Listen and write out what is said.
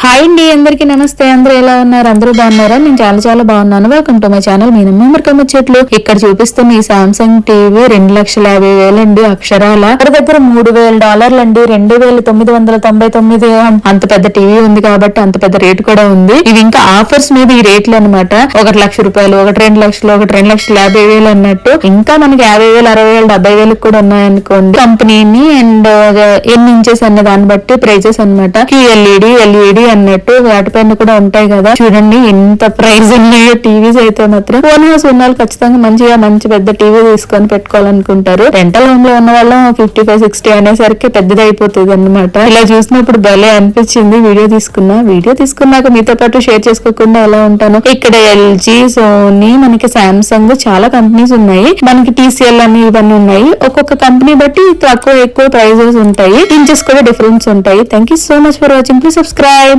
Hi అండి, అందరికీ నమస్తే. అందరూ ఎలా ఉన్నారు? అందరూ బాగున్నారా? నేను చాలా బాగున్నాను. Welcome to my channel. మీ నమ్మకం చెట్లు. ఇక్కడ చూపిస్తున్న ఈ సామ్సంగ్ టీవీ 2,50,000 అండి. అక్షరాల దగ్గర $3,000 అండి. 2,999 అంత పెద్ద టీవీ ఉంది కాబట్టి అంత పెద్ద రేటు కూడా ఉంది. ఇవి ఇంకా ఆఫర్స్ మీద ఈ రేట్లు అనమాట. ఒకటి ₹1,00,000, ఒకటి ₹2,00,000, ఒకటి $2,50,000 అన్నట్టు. ఇంకా మనకి 50,000, 60,000, 70,000 కూడా ఉన్నాయనుకోండి. కంపెనీని అండ్ ఎన్ని ఇంచెస్ అన్న దాన్ని బట్టి ప్రైజెస్ అనమాట. ఎల్ఈడి అన్నట్టు వాటిపైన కూడా ఉంటాయి కదా. చూడండి ఎంత ప్రైస్ ఉన్నాయో టీవీస్ అయితే మాత్రం. ఫోన్ హౌస్ ఉన్న వాళ్ళు ఖచ్చితంగా మంచి పెద్ద టీవీ తీసుకొని పెట్టుకోవాలనుకుంటారు. రెంటల్ హోమ్ లో ఉన్న వాళ్ళు 55-60 అనేసరికి పెద్దది అయిపోతుంది అనమాట. ఇలా చూసినప్పుడు భలే అనిపించింది. వీడియో తీసుకున్నాక మీతో పాటు షేర్ చేసుకోకుండా ఎలా ఉంటాను. ఇక్కడ ఎల్జీ, సోనీ, మనకి సామ్సంగ్ చాలా కంపెనీస్ ఉన్నాయి. మనకి TCL అని ఇవన్నీ ఉన్నాయి. ఒక్కొక్క కంపెనీ బట్టి తక్కువ ఎక్కువ ప్రైజెస్ ఉంటాయి. ఇంచెస్ కూడా డిఫరెన్స్ ఉంటాయి. Thank you so much for watching. Please subscribe.